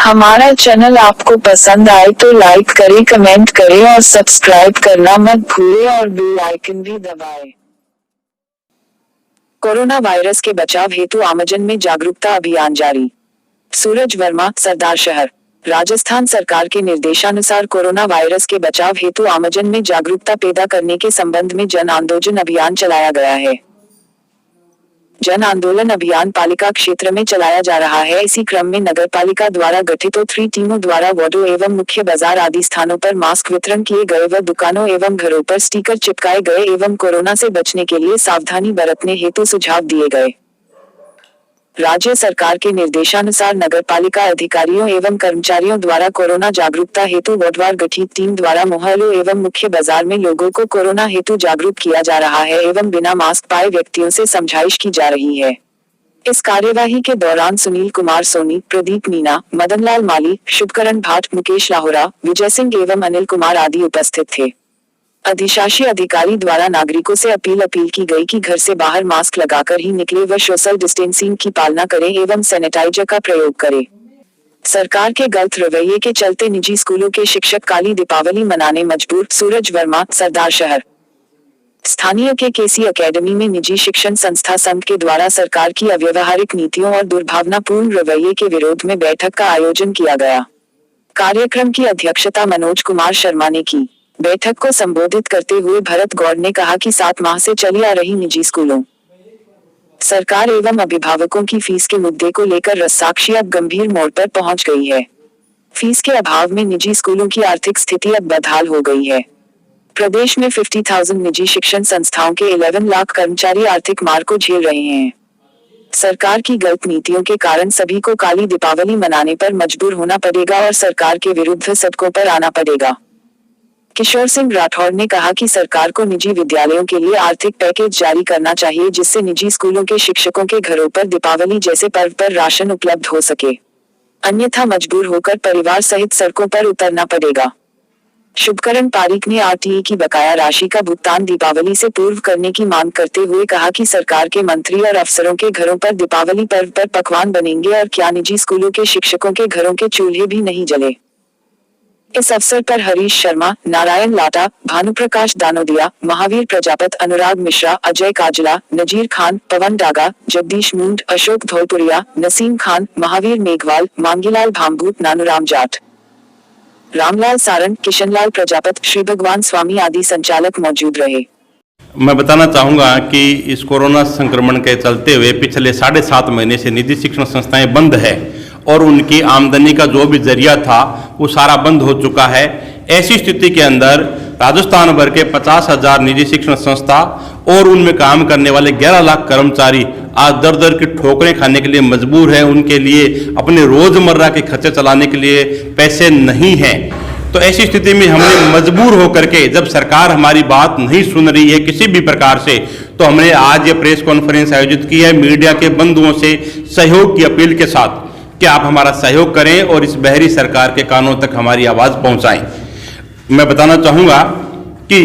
हमारा चैनल आपको पसंद आए तो लाइक करें, कमेंट करें और सब्सक्राइब करना मत भूलें और बेल आइकन भी दबाएं। कोरोना वायरस के बचाव हेतु आमजन में जागरूकता अभियान जारी। सूरज वर्मा, सरदार शहर। राजस्थान सरकार के निर्देशानुसार कोरोना वायरस के बचाव हेतु आमजन में जागरूकता पैदा करने के संबंध में जन आंदोलन अभियान चलाया गया है। जन आंदोलन अभियान पालिका क्षेत्र में चलाया जा रहा है। इसी क्रम में नगर पालिका द्वारा गठित 3 टीमों द्वारा वार्डों एवं मुख्य बाजार आदि स्थानों पर मास्क वितरण किए गए व दुकानों एवं घरों पर स्टिकर चिपकाए गए एवं कोरोना से बचने के लिए सावधानी बरतने हेतु सुझाव दिए गए। राज्य सरकार के निर्देशानुसार नगर पालिका अधिकारियों एवं कर्मचारियों द्वारा कोरोना जागरूकता हेतु वार्डवार गठित टीम द्वारा मोहल्लों एवं मुख्य बाजार में लोगों को कोरोना हेतु जागरूक किया जा रहा है एवं बिना मास्क पाए व्यक्तियों से समझाइश की जा रही है। इस कार्यवाही के दौरान सुनील कुमार सोनी, प्रदीप मीना, मदनलाल माली, शुभकरण भाट, मुकेश लाहोरा, विजय सिंह एवं अनिल कुमार आदि उपस्थित थे। अधिशासी अधिकारी द्वारा नागरिकों से अपील की गई कि घर से बाहर मास्क लगाकर ही निकले व सोशल डिस्टेंसिंग की पालना करें एवं सैनिटाइजर का प्रयोग करें। सरकार के गलत रवैये के चलते निजी स्कूलों के शिक्षक काली दीपावली मनाने मजबूर। सूरज वर्मा, सरदार शहर। स्थानीय के केसी अकेडमी में निजी शिक्षण संस्था संघ के द्वारा सरकार की अव्यवहारिक नीतियों और दुर्भावनापूर्ण रवैये के विरोध में बैठक का आयोजन किया गया। कार्यक्रम की अध्यक्षता मनोज कुमार शर्मा ने की। बैठक को संबोधित करते हुए भरत गौड़ ने कहा कि 7 माह से चली आ रही निजी स्कूलों, सरकार एवं अभिभावकों की फीस के मुद्दे को लेकर रस्साकशी अब गंभीर मोड़ पर पहुंच गई है। फीस के अभाव में निजी स्कूलों की आर्थिक स्थिति अब बदहाल हो गई है। प्रदेश में 50,000 निजी शिक्षण संस्थाओं के 11 लाख कर्मचारी आर्थिक मार को झेल रहे हैं। सरकार की गलत नीतियों के कारण सभी को काली दीपावली मनाने पर मजबूर होना पड़ेगा और सरकार के विरुद्ध सड़कों पर आना पड़ेगा। किशोर सिंह राठौर ने कहा कि सरकार को निजी विद्यालयों के लिए आर्थिक पैकेज जारी करना चाहिए जिससे निजी स्कूलों के शिक्षकों के घरों पर दीपावली जैसे पर्व पर राशन उपलब्ध हो सके, अन्यथा मजबूर होकर परिवार सहित सड़कों पर उतरना पड़ेगा। शुभकरण पारीक ने आरटीई की बकाया राशि का भुगतान दीपावली से पूर्व करने की मांग करते हुए कहा कि सरकार के मंत्री और अफसरों के घरों पर दीपावली पर्व पर पकवान बनेंगे और क्या निजी स्कूलों के शिक्षकों के घरों के चूल्हे भी नहीं जले। इस अवसर पर हरीश शर्मा, नारायण लाटा, भानुप्रकाश दानोदिया, महावीर प्रजापत, अनुराग मिश्रा, अजय काजला, नजीर खान, पवन डागा, जगदीश मुंड, अशोक धौलपुरिया, नसीम खान, महावीर मेघवाल, मांगीलाल भामभूत, नानूराम जाट, रामलाल सारण, किशनलाल प्रजापत, श्री भगवान स्वामी आदि संचालक मौजूद रहे। मैं बताना चाहूँगा कि इस कोरोना संक्रमण के चलते हुए पिछले 7.5 महीने से निजी शिक्षण संस्थाएं बंद है और उनकी आमदनी का जो भी जरिया था वो सारा बंद हो चुका है। ऐसी स्थिति के अंदर राजस्थान भर के 50,000 निजी शिक्षण संस्था और उनमें काम करने वाले 11 लाख कर्मचारी आज दर दर की ठोकरें खाने के लिए मजबूर है। उनके लिए अपने रोजमर्रा के खर्चे चलाने के लिए पैसे नहीं हैं। तो ऐसी स्थिति में हमने मजबूर होकर के, जब सरकार हमारी बात नहीं सुन रही है किसी भी प्रकार से, तो हमने आज ये प्रेस कॉन्फ्रेंस आयोजित की है मीडिया के बंधुओं से सहयोग की अपील के साथ कि आप हमारा सहयोग करें और इस बहरी सरकार के कानों तक हमारी आवाज़ पहुंचाएं। मैं बताना चाहूँगा कि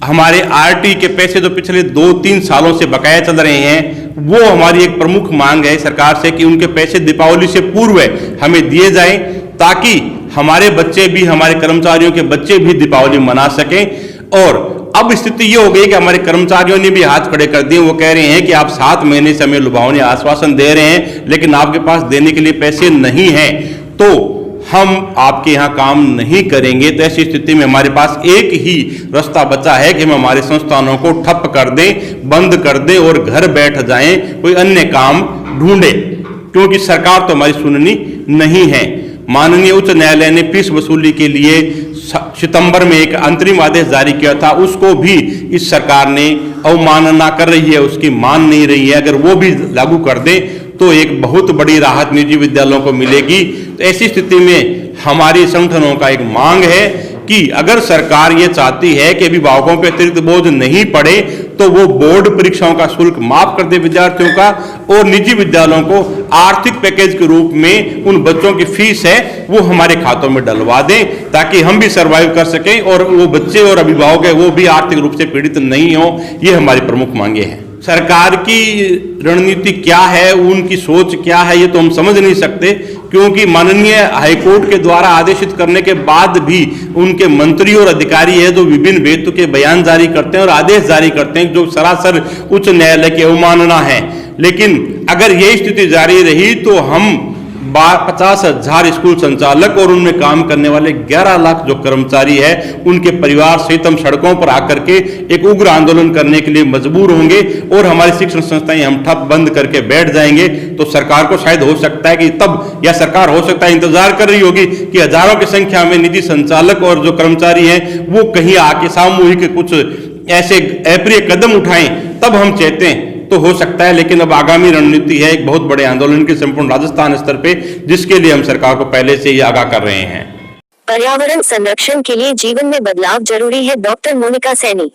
हमारे आरटी के पैसे जो पिछले 2-3 सालों से बकाया चल रहे हैं, वो हमारी एक प्रमुख मांग है सरकार से कि उनके पैसे दीपावली से पूर्व हमें दिए जाएं ताकि हमारे बच्चे भी, हमारे कर्मचारियों के बच्चे भी दीपावली मना सकें। और अब स्थिति ये हो गई कि हमारे कर्मचारियों ने भी हाथ खड़े कर दिए। वो कह रहे हैं कि आप 7 महीने से हमें लुभावने आश्वासन दे रहे हैं लेकिन आपके पास देने के लिए पैसे नहीं हैं, तो हम आपके यहाँ काम नहीं करेंगे। तो ऐसी स्थिति में हमारे पास एक ही रास्ता बचा है कि हम हमारे संस्थानों को ठप कर दें, बंद कर दें और घर बैठ जाएं, कोई अन्य काम ढूंढे, क्योंकि सरकार तो हमारी सुननी नहीं है। माननीय उच्च न्यायालय ने फीस वसूली के लिए सितंबर में एक अंतरिम आदेश जारी किया था, उसको भी इस सरकार ने अवमानना कर रही है, उसकी मान नहीं रही है। अगर वो भी लागू कर दे तो एक बहुत बड़ी राहत निजी विद्यालयों को मिलेगी। तो ऐसी स्थिति में हमारी संगठनों का एक मांग है कि अगर सरकार ये चाहती है कि अभिभावकों पर अतिरिक्त बोझ नहीं पड़े तो वो बोर्ड परीक्षाओं का शुल्क माफ कर दे विद्यार्थियों का, और निजी विद्यालयों को आर्थिक पैकेज के रूप में उन बच्चों की फीस है वो हमारे खातों में डलवा दें ताकि हम भी सर्वाइव कर सकें और वो बच्चे और अभिभावक है वो भी आर्थिक रूप से पीड़ित नहीं हो। ये हमारी प्रमुख मांगे हैं। सरकार की रणनीति क्या है, उनकी सोच क्या है, ये तो हम समझ नहीं सकते, क्योंकि माननीय हाईकोर्ट के द्वारा आदेशित करने के बाद भी उनके मंत्री और अधिकारी है जो विभिन्न बेतु के बयान जारी करते हैं और आदेश जारी करते हैं जो सरासर उच्च न्यायालय की अवमानना है। लेकिन अगर यही स्थिति जारी रही तो हम 50,000 स्कूल संचालक और उनमें काम करने वाले 11 लाख जो कर्मचारी है उनके परिवार सहित हम सड़कों पर आकर के एक उग्र आंदोलन करने के लिए मजबूर होंगे और हमारी शिक्षण संस्थाएं हम ठप बंद करके बैठ जाएंगे। तो सरकार को शायद हो सकता है कि तब यह सरकार हो सकता है इंतजार कर रही होगी कि हजारों की संख्या में निधि संचालक और जो कर्मचारी हैं वो कहीं आके सामूहिक कुछ ऐसे अप्रिय कदम उठाएं, तब हम चाहते हैं तो हो सकता है। लेकिन अब आगामी रणनीति है एक बहुत बड़े आंदोलन की संपूर्ण राजस्थान स्तर पे, जिसके लिए हम सरकार को पहले से ही आगाह कर रहे हैं। पर्यावरण संरक्षण के लिए जीवन में बदलाव जरूरी है, डॉक्टर मोनिका सैनी।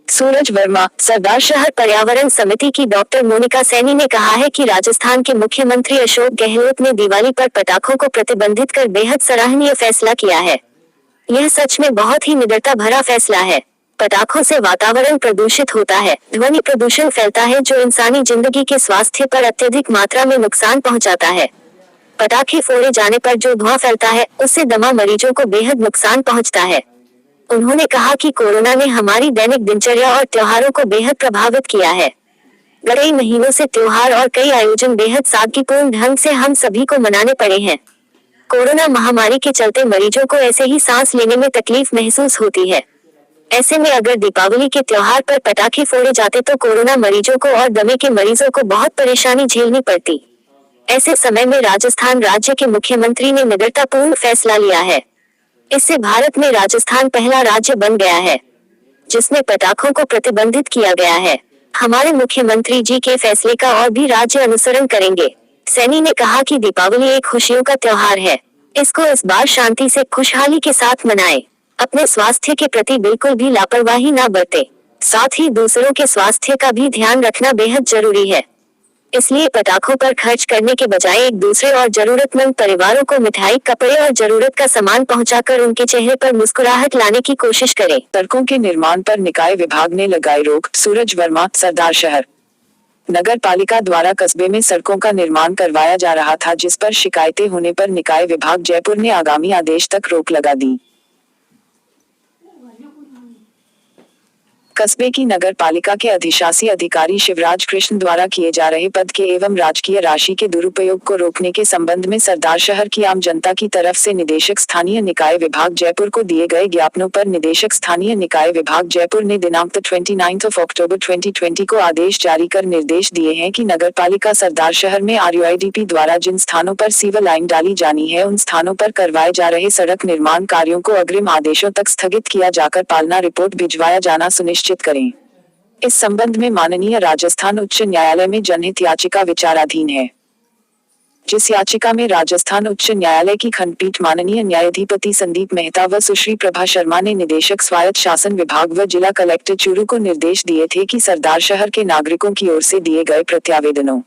सूरज वर्मा, सरदार शहर पर्यावरण समिति की डॉक्टर मोनिका सैनी ने कहा है कि राजस्थान के मुख्यमंत्री अशोक गहलोत ने दिवाली पर पटाखों को प्रतिबंधित कर बेहद सराहनीय फैसला किया है। यह सच में बहुत ही निडरता भरा फैसला है। पटाखों से वातावरण प्रदूषित होता है, ध्वनि प्रदूषण फैलता है जो इंसानी जिंदगी के स्वास्थ्य पर अत्यधिक मात्रा में नुकसान पहुंचाता है। पटाखे फोड़े जाने पर जो धुआं फैलता है उससे दमा मरीजों को बेहद नुकसान पहुंचता है। उन्होंने कहा कि कोरोना ने हमारी दैनिक दिनचर्या और त्योहारों को बेहद प्रभावित किया है। कई महीनों से त्योहार और कई आयोजन बेहद सादगीपूर्ण ढंग से हम सभी को मनाने पड़े हैं। कोरोना महामारी के चलते मरीजों को ऐसे ही सांस लेने में तकलीफ महसूस होती है। ऐसे में अगर दीपावली के त्योहार पर पटाखे फोड़े जाते तो कोरोना मरीजों को और दमे के मरीजों को बहुत परेशानी झेलनी पड़ती। ऐसे समय में राजस्थान राज्य के मुख्यमंत्री ने निडरतापूर्ण फैसला लिया है। इससे भारत में राजस्थान पहला राज्य बन गया है जिसमें पटाखों को प्रतिबंधित किया गया है। हमारे मुख्यमंत्री जी के फैसले का और भी राज्य अनुसरण करेंगे। सैनी ने कहा कि दीपावली एक खुशियों का त्योहार है, इसको इस बार शांति से खुशहाली के साथ मनाएं। अपने स्वास्थ्य के प्रति बिल्कुल भी लापरवाही ना बरतें। साथ ही दूसरों के स्वास्थ्य का भी ध्यान रखना बेहद जरूरी है। इसलिए पटाखों पर खर्च करने के बजाय एक दूसरे और जरूरतमंद परिवारों को मिठाई, कपड़े और जरूरत का सामान पहुंचाकर उनके चेहरे पर मुस्कुराहट लाने की कोशिश करें। सड़कों के निर्माण पर निकाय विभाग ने लगाई रोक, सूरज वर्मा, सरदार शहर। नगर पालिका द्वारा कस्बे में सड़कों का निर्माण करवाया जा रहा था, जिस पर शिकायतें होने पर निकाय विभाग जयपुर ने आगामी आदेश तक रोक लगा दी। कस्बे की नगर पालिका के अधिशासी अधिकारी शिवराज कृष्ण द्वारा किए जा रहे पद के एवं राजकीय राशि के दुरुपयोग को रोकने के संबंध में सरदार शहर की आम जनता की तरफ से निदेशक स्थानीय निकाय विभाग जयपुर को दिए गए ज्ञापनों पर निदेशक स्थानीय निकाय विभाग जयपुर ने दिनांक 29 अक्टूबर 2020 को आदेश जारी कर निर्देश दिए हैं कि नगर पालिका सरदार शहर में RUIDP द्वारा जिन स्थानों पर सीवर लाइन डाली जानी है उन स्थानों पर करवाए जा रहे सड़क निर्माण कार्यों को अग्रिम आदेशों तक स्थगित किया जाकर पालना रिपोर्ट भिजवाया जाना सुनिश्चित करें। इस संबंध में माननीय राजस्थान उच्च न्यायालय में जनहित याचिका विचाराधीन है, जिस याचिका में राजस्थान उच्च न्यायालय की खंडपीठ माननीय न्यायाधिपति संदीप मेहता व सुश्री प्रभा शर्मा ने निदेशक स्वायत्त शासन विभाग व जिला कलेक्टर चूरू को निर्देश दिए थे कि सरदार शहर के नागरिकों की ओर से दिए गए प्रत्यावेदनों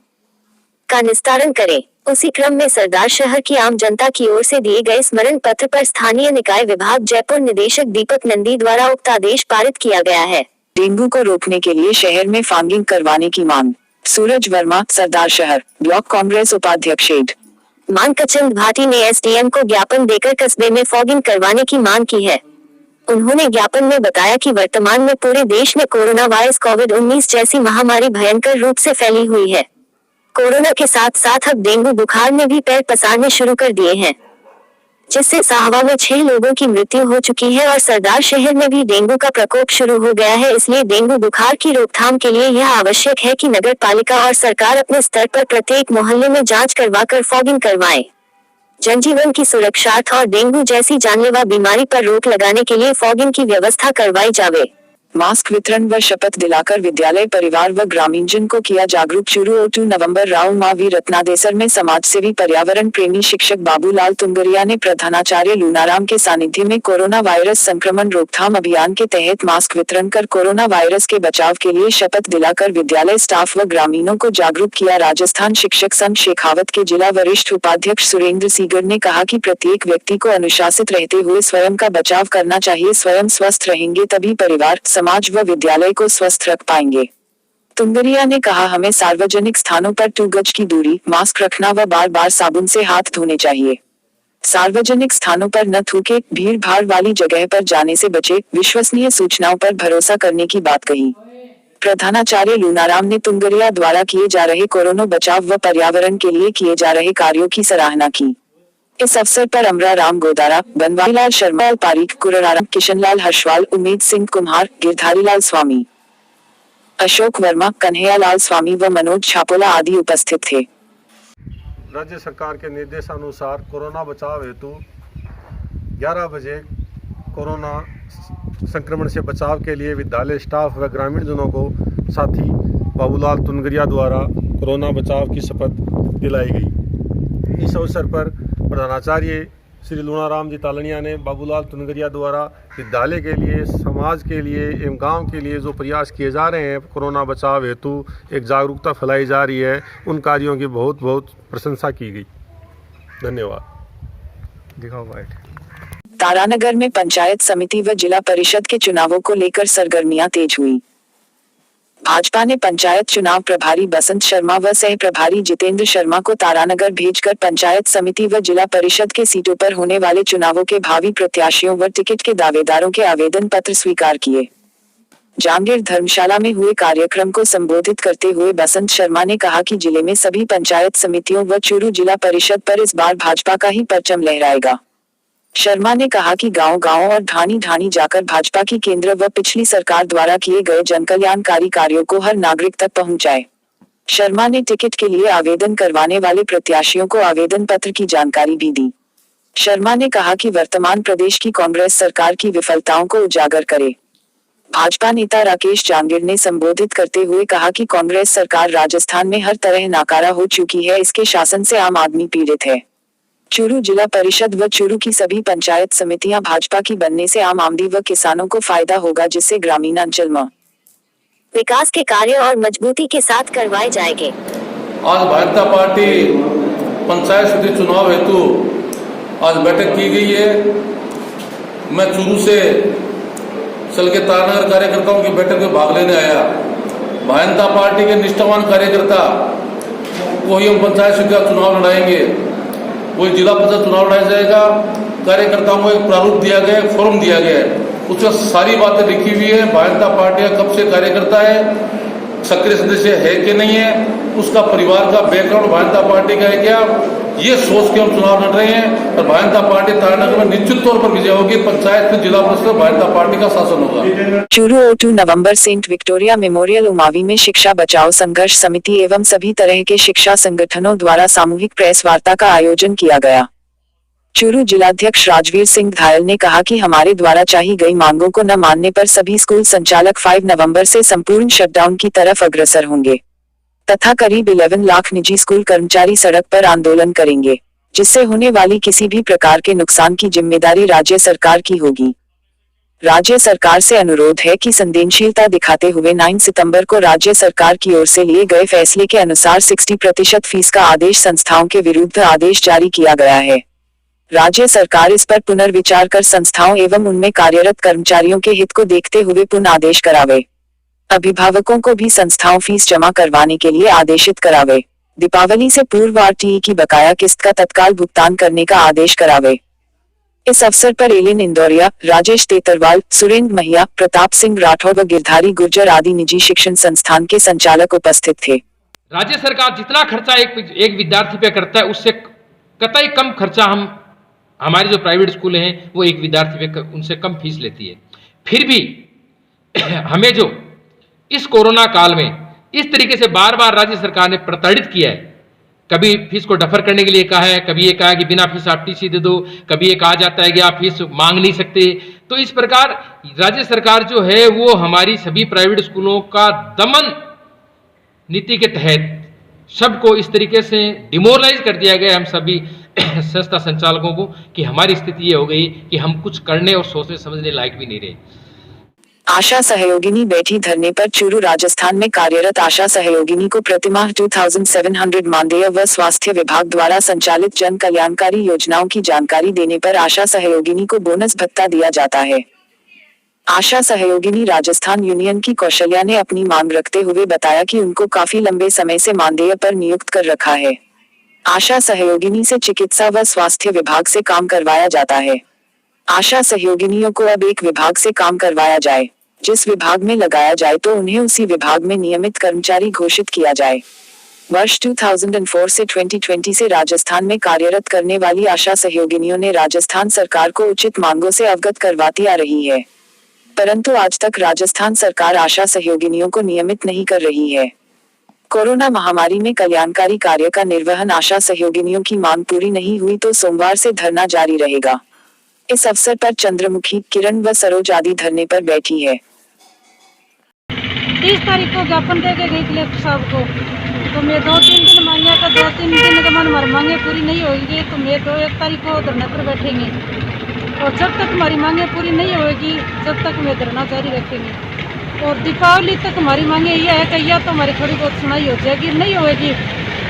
का निस्तारण करें। उसी क्रम में सरदार शहर की आम जनता की ओर से दिए गए स्मरण पत्र पर स्थानीय निकाय विभाग जयपुर निदेशक दीपक नंदी द्वारा उक्त आदेश पारित किया गया है। डेंगू को रोकने के लिए शहर में फॉगिंग करवाने की मांग, सूरज वर्मा, सरदार शहर। ब्लॉक कांग्रेस उपाध्यक्ष मानकचंद भाटी ने SDM को ज्ञापन देकर कस्बे में फॉगिंग करवाने की मांग की है। उन्होंने ज्ञापन में बताया कि वर्तमान में पूरे देश में कोरोना वायरस कोविड-19 जैसी महामारी भयंकर रूप से फैली हुई है। कोरोना के साथ साथ अब डेंगू बुखार ने भी पैर पसारने शुरू कर दिए हैं, जिससे साहवा में 6 लोगों की मृत्यु हो चुकी है और सरदार शहर में भी डेंगू का प्रकोप शुरू हो गया है। इसलिए डेंगू बुखार की रोकथाम के लिए यह आवश्यक है कि नगर पालिका और सरकार अपने स्तर पर प्रत्येक मोहल्ले में जांच करवाकर फॉगिंग करवाएं। जनजीवन की सुरक्षार्थ और डेंगू जैसी जानलेवा बीमारी पर रोक लगाने के लिए फॉगिंग की व्यवस्था करवाई जावे। मास्क वितरण व शपथ दिलाकर विद्यालय परिवार व ग्रामीणजन को किया जागरूक। चूरू 2 नवंबर राव मावी रत्नादेसर में समाजसेवी पर्यावरण प्रेमी शिक्षक बाबूलाल तुंगरिया ने प्रधानाचार्य लूनाराम के सानिध्य में कोरोना वायरस संक्रमण रोकथाम अभियान के तहत मास्क वितरण कर कोरोना वायरस के बचाव के लिए शपथ दिलाकर विद्यालय स्टाफ व ग्रामीणों को जागरूक किया। राजस्थान शिक्षक संघ शेखावत के जिला वरिष्ठ उपाध्यक्ष सुरेंद्र सीगर ने कहा कि प्रत्येक व्यक्ति को अनुशासित रहते हुए स्वयं का बचाव करना चाहिए। स्वयं स्वस्थ रहेंगे तभी परिवार, समाज व विद्यालय को स्वस्थ रख पाएंगे। तुंगरिया ने कहा, हमें सार्वजनिक स्थानों पर 2 गज की दूरी, मास्क रखना व बार बार साबुन से हाथ धोने चाहिए। सार्वजनिक स्थानों पर न थूके, भीड़ भाड़ वाली जगह पर जाने से बचे, विश्वसनीय सूचनाओं पर भरोसा करने की बात कही। प्रधानाचार्य लूनाराम ने तुंगरिया द्वारा किए जा रहे कोरोना बचाव व पर्यावरण के लिए किए जा रहे कार्यों की सराहना की। इस अवसर पर अमरा राम गोदारा, बनवारीलाल शर्मा, पारीक, कुराराम, किशनलाल हर्षवाल, उमेद सिंह कुम्हार, गिरधारीलाल स्वामी, अशोक वर्मा, कन्हैयालाल स्वामी व मनोज छापोला आदि उपस्थित थे। राज्य सरकार के निर्देशानुसार कोरोना बचाव हेतु 11 बजे कोरोना संक्रमण से बचाव के लिए विद्यालय स्टाफ व ग्रामीण जनों को साथी बाबूलाल तुंगरिया द्वारा कोरोना बचाव की शपथ दिलाई गई। इस अवसर पर प्रधानाचार्य श्री लूनाराम जी तालनिया ने बाबूलाल तुंगरिया द्वारा विद्यालय के लिए, समाज के लिए एवं गांव के लिए जो प्रयास किए जा रहे हैं कोरोना बचाव हेतु, एक जागरूकता फैलाई जा रही है, उन कार्यों की बहुत बहुत प्रशंसा की गई। धन्यवाद। दिखाओ वाइट। तारानगर में पंचायत समिति व जिला परिषद के चुनावों को लेकर सरगर्मियां तेज हुई। भाजपा ने पंचायत चुनाव प्रभारी बसंत शर्मा व सह प्रभारी जितेंद्र शर्मा को तारानगर भेजकर पंचायत समिति व जिला परिषद के सीटों पर होने वाले चुनावों के भावी प्रत्याशियों व टिकट के दावेदारों के आवेदन पत्र स्वीकार किए। जांगीर धर्मशाला में हुए कार्यक्रम को संबोधित करते हुए बसंत शर्मा ने कहा कि जिले में सभी पंचायत समितियों व चूरू जिला परिषद पर इस बार भाजपा का ही परचम लहराएगा। शर्मा ने कहा कि गांव-गांव और ढाणी-ढाणी जाकर भाजपा की केंद्र व पिछली सरकार द्वारा किए गए जनकल्याणकारी कार्यों को हर नागरिक तक पहुंचाए। शर्मा ने टिकट के लिए आवेदन करवाने वाले प्रत्याशियों को आवेदन पत्र की जानकारी भी दी। शर्मा ने कहा कि वर्तमान प्रदेश की कांग्रेस सरकार की विफलताओं को उजागर करे। भाजपा नेता राकेश जांगीर ने संबोधित करते हुए कहा कि कांग्रेस सरकार राजस्थान में हर तरह नाकारा हो चुकी है, इसके शासन से आम आदमी पीड़ित है। चूरू जिला परिषद व चूरू की सभी पंचायत समितियां भाजपा की बनने से आम आदमी व किसानों को फायदा होगा, जिससे ग्रामीण अंचल में विकास के कार्य और मजबूती के साथ करवाए जाएंगे। आज भारतीय जनता पार्टी पंचायत समिति चुनाव हेतु आज बैठक की गई है। मैं चूरू से चल के तारानगर कार्यकर्ताओं की बैठक में भाग लेने आया। भारतीय जनता पार्टी के निष्ठावान कार्यकर्ता कोई हम पंचायत समिति का चुनाव लड़ाएंगे, कोई जिला परिषद चुनाव लड़ाया जाएगा। कार्यकर्ताओं को एक प्रारूप दिया गया, फॉर्म दिया गया है, उसमें सारी बातें लिखी हुई है। भारतीय जनता पार्टी का कब से कार्यकर्ता है, सक्रिय सदस्य है कि नहीं है, उसका परिवार का बैकग्राउंड भारतीय जनता पार्टी का है क्या, ये सोच के हम चुनाव लड़ रहे हैं। और भारतीय जनता पार्टी तारानगर में निश्चित तौर पर विजय होगी। पंचायत में जिला परिषद भारतीय जनता पार्टी का शासन होगा। चूरू 2 नवंबर सेंट विक्टोरिया मेमोरियल उमावी में शिक्षा बचाओ संघर्ष समिति एवं सभी तरह के शिक्षा संगठनों द्वारा सामूहिक प्रेस वार्ता का आयोजन किया गया। चूरू जिलाध्यक्ष राजवीर सिंह घायल ने कहा कि हमारे द्वारा चाही गई मांगों को न मानने पर सभी स्कूल संचालक 5 नवंबर से संपूर्ण शटडाउन की तरफ अग्रसर होंगे तथा करीब 11 लाख निजी स्कूल कर्मचारी सड़क पर आंदोलन करेंगे, जिससे होने वाली किसी भी प्रकार के नुकसान की जिम्मेदारी राज्य सरकार की होगी। राज्य सरकार से अनुरोध है कि संवेदनशीलता दिखाते हुए 9 सितंबर को राज्य सरकार की ओर से लिए गए फैसले के अनुसार 60% फीस का आदेश संस्थाओं के विरुद्ध आदेश जारी किया गया है। राज्य सरकार इस पर पुनर्विचार कर संस्थाओं एवं उनमें कार्यरत कर्मचारियों के हित को देखते हुए पुनः आदेश करावे। अभिभावकों को भी संस्थाओं फीस जमा करवाने के लिए आदेशित करावे। दीपावली से पूर्व आरटीई की बकाया किस्त का तत्काल भुगतान करने का आदेश करावे। इस अवसर पर एलिन इंदौरिया, राजेश तेतरवाल, सुरेंद्र महिया, प्रताप सिंह राठौर व गिरधारी गुर्जर आदि निजी शिक्षण संस्थान के संचालक उपस्थित थे। राज्य सरकार जितना खर्चा एक विद्यार्थी पे करता है, उससे कतई कम खर्चा हमारे जो प्राइवेट स्कूल हैं वो एक विद्यार्थी पे उनसे कम फीस लेती है। फिर भी हमें जो इस कोरोना काल में इस तरीके से बार बार राज्य सरकार ने प्रताड़ित किया है, कभी फीस को डफर करने के लिए कहा है, कभी ये कहा है कि बिना फीस आप टीसी दे दो, कभी ये कहा जाता है कि आप फीस मांग नहीं सकते। तो इस प्रकार राज्य सरकार जो है वो हमारी सभी प्राइवेट स्कूलों का दमन नीति के तहत सबको इस तरीके से डिमोरलाइज कर दिया गया हम सभी संस्था संचालकों को कि हमारी स्थिति ये हो गई कि हम कुछ करने और सोचने समझने लायक भी नहीं रहे। आशा सहयोगिनी बैठी धरने पर। चूरू राजस्थान में कार्यरत आशा सहयोगिनी को प्रतिमाह 2700 मानदेय व स्वास्थ्य विभाग द्वारा संचालित जन कल्याणकारी योजनाओं की जानकारी देने पर आशा सहयोगिनी को बोनस भत्ता दिया जाता है। आशा सहयोगिनी राजस्थान यूनियन की कौशल्या ने अपनी मांग रखते हुए बताया कि उनको काफी लंबे समय से मानदेय पर नियुक्त कर रखा है। आशा सहयोगिनी से चिकित्सा व स्वास्थ्य विभाग से काम करवाया जाता है। आशा सहयोगिनियों को अब एक विभाग से काम करवाया जाए। जिस विभाग में लगाया जाए तो उन्हें उसी विभाग में नियमित कर्मचारी घोषित किया जाए। वर्ष 2004 से 2020 से राजस्थान में कार्यरत करने वाली आशा सहयोगिनियों ने राजस्थान सरकार को उचित मांगों से अवगत करवाती आ रही है, परंतु आज तक राजस्थान सरकार आशा सहयोगिनियों को नियमित नहीं कर रही है। कोरोना महामारी में कल्याणकारी कार्य का निर्वहन आशा सहयोगिनियों की मांग पूरी नहीं हुई तो सोमवार से धरना जारी रहेगा। इस अवसर पर चंद्रमुखी, किरण व सरोज आदि धरने पर बैठी है। 30 तारीख को ज्ञापन दे के गई कलेक्टर साहब को, तो मैं 2-3 दिन मांगा था। 2-3 दिन के मन हमारी मांगे पूरी नहीं होगी तो मैं 1 तारीख को धरने पर बैठेंगे, और जब तक हमारी मांगे पूरी नहीं होगी जब तक मैं धरना जारी रखेंगे। और दीपावली तक हमारी मांगे ये है कि या तो हमारी थोड़ी बहुत सुनाई हो जाएगी, नहीं होगी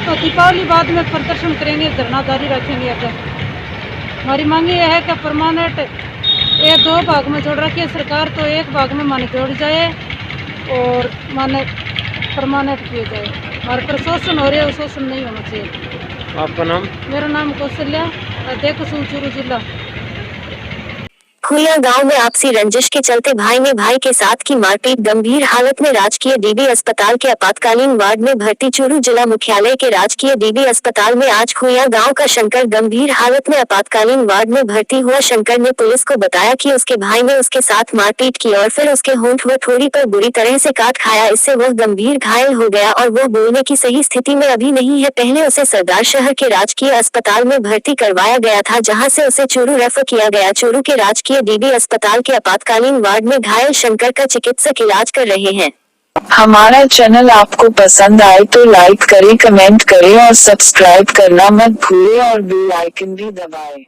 तो दीपावली बाद में प्रदर्शन करेंगे, धरना जारी रखेंगे। अगर हमारी मांगे यह है कि परमानेंट ये 2 भाग में जोड़ रखी है सरकार, तो एक भाग में माने जोड़ जाए और माने परमानेंट किए जाए। हमारे पर शोषण हो रहा है, वो शोषण नहीं होना चाहिए। आपका नाम? मेरा नाम कौशल्या, देखो चूरू जिला। खुया गांव में आपसी रंजिश के चलते भाई ने भाई के साथ की मारपीट, गंभीर हालत में राजकीय डीबी अस्पताल के आपातकालीन वार्ड में भर्ती। चूरू जिला मुख्यालय के राजकीय डीबी अस्पताल में आज खुया गांव का शंकर गंभीर हालत में आपातकालीन वार्ड में भर्ती हुआ। शंकर ने पुलिस को बताया कि उसके भाई ने उसके साथ मारपीट की और फिर उसके होंठ व ठोड़ी पर बुरी तरह से काट खाया। इससे वह गंभीर घायल हो गया और वह बोलने की सही स्थिति में अभी नहीं है। पहले उसे सरदार शहर के राजकीय अस्पताल में भर्ती करवाया गया था, जहाँ से उसे चूरू रेफर किया गया। चूरू के राजकीय डीबी अस्पताल के आपातकालीन वार्ड में घायल शंकर का चिकित्सक इलाज कर रहे हैं। हमारा चैनल आपको पसंद आए तो लाइक करें, कमेंट करें और सब्सक्राइब करना मत भूलें और बेल आइकन भी दबाएं।